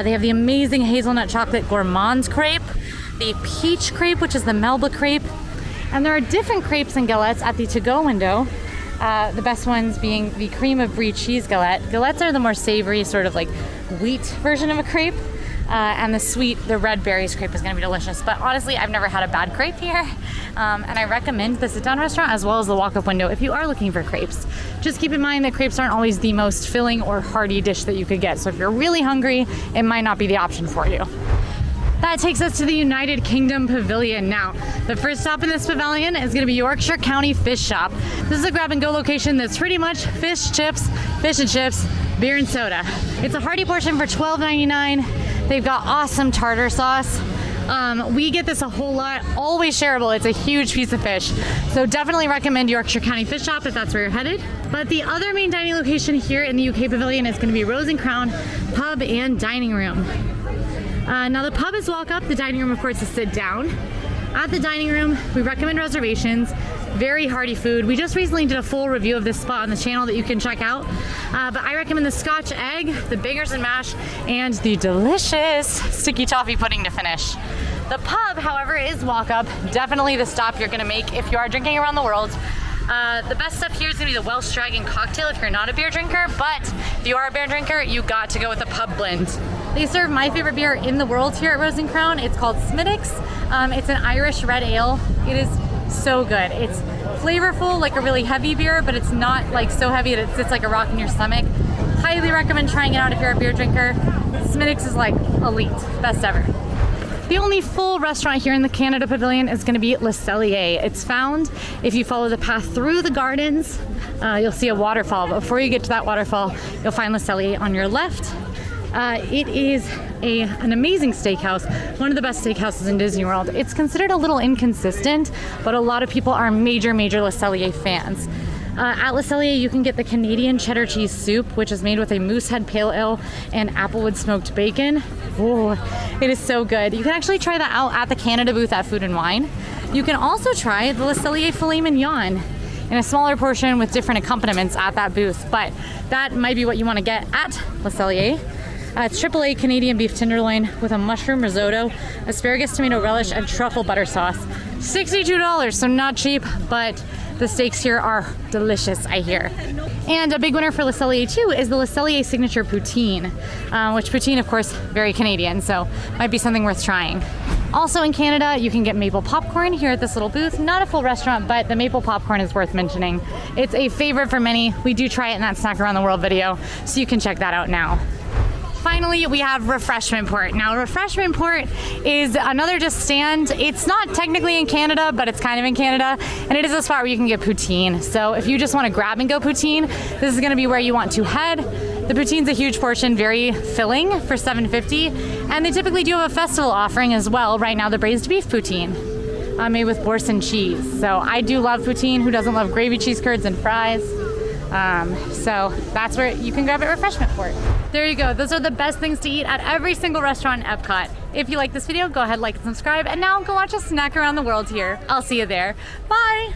They have the amazing hazelnut chocolate gourmands crepe, the peach crepe, which is the Melba crepe, and there are different crepes and galettes at the to-go window. The best ones being the cream of brie cheese galette. Galettes are the more savory, sort of like wheat version of a crepe. And the sweet, the red berries crepe is going to be delicious. But honestly, I've never had a bad crepe here. And I recommend the sit-down restaurant as well as the walk-up window if you are looking for crepes. Just keep in mind that crepes aren't always the most filling or hearty dish that you could get. So if you're really hungry, it might not be the option for you. That takes us to the United Kingdom Pavilion. Now, the first stop in this pavilion is going to be Yorkshire County Fish Shop. This is a grab-and-go location that's pretty much fish and chips, beer and soda. It's a hearty portion for $12.99. They've got awesome tartar sauce. We get this a whole lot, always shareable. It's a huge piece of fish. So definitely recommend Yorkshire County Fish Shop if that's where you're headed. But the other main dining location here in the UK Pavilion is going to be Rose and Crown Pub and Dining Room. Now the pub is walk up, the dining room of course is sit down. At the dining room, we recommend reservations. Very hearty food. We just recently did a full review of this spot on the channel that you can check out. But I recommend the Scotch egg, the bangers and mash, and the delicious sticky toffee pudding to finish. The pub, however, is walk up. Definitely the stop you're gonna make if you are drinking around the world. The best stuff here is gonna be the Welsh Dragon cocktail if you're not a beer drinker, but if you are a beer drinker, you got to go with the pub blend. They serve my favorite beer in the world here at Rose and Crown. It's called Smittix. It's an Irish red ale. It is so good. It's flavorful, like a really heavy beer, but it's not like so heavy that it sits like a rock in your stomach. Highly recommend trying it out if you're a beer drinker. Smittix is like elite, best ever. The only full restaurant here in the Canada Pavilion is going to be Le Cellier. It's found if you follow the path through the gardens. You'll see a waterfall. Before you get to that waterfall, you'll find Le Cellier on your left. It is an amazing steakhouse, one of the best steakhouses in Disney World. It's considered a little inconsistent, but a lot of people are major Le Cellier fans. At Le Cellier, you can get the Canadian cheddar cheese soup, which is made with a Moosehead Pale Ale and applewood smoked bacon. Oh, it is so good. You can actually try that out at the Canada booth at Food and Wine. You can also try the Le Cellier filet mignon in a smaller portion with different accompaniments at that booth, but that might be what you want to get at Le Cellier. It's AAA Canadian beef tenderloin with a mushroom risotto, asparagus tomato relish, and truffle butter sauce. $62, so not cheap, but the steaks here are delicious, I hear. And a big winner for Le Cellier too is the Le Cellier signature poutine, which poutine, of course, very Canadian, so might be something worth trying. Also in Canada, you can get maple popcorn here at this little booth. Not a full restaurant, but the maple popcorn is worth mentioning. It's a favorite for many. We do try it in that Snack Around the World video, so you can check that out now. Finally, we have Refreshment Port. Now, Refreshment Port is another just stand. It's not technically in Canada, but it's kind of in Canada, and it is a spot where you can get poutine. So if you just want to grab and go poutine, this is going to be where you want to head. The poutine's a huge portion, very filling for $7.50, and they typically do have a festival offering as well. Right now, the braised beef poutine made with Boursin cheese. So I do love poutine. Who doesn't love gravy, cheese curds, and fries? So that's where you can grab at Refreshment Port. There you go. Those are the best things to eat at every single restaurant in Epcot. If you like this video, go ahead, like, and subscribe. And now go watch us snack around the world here. I'll see you there. Bye.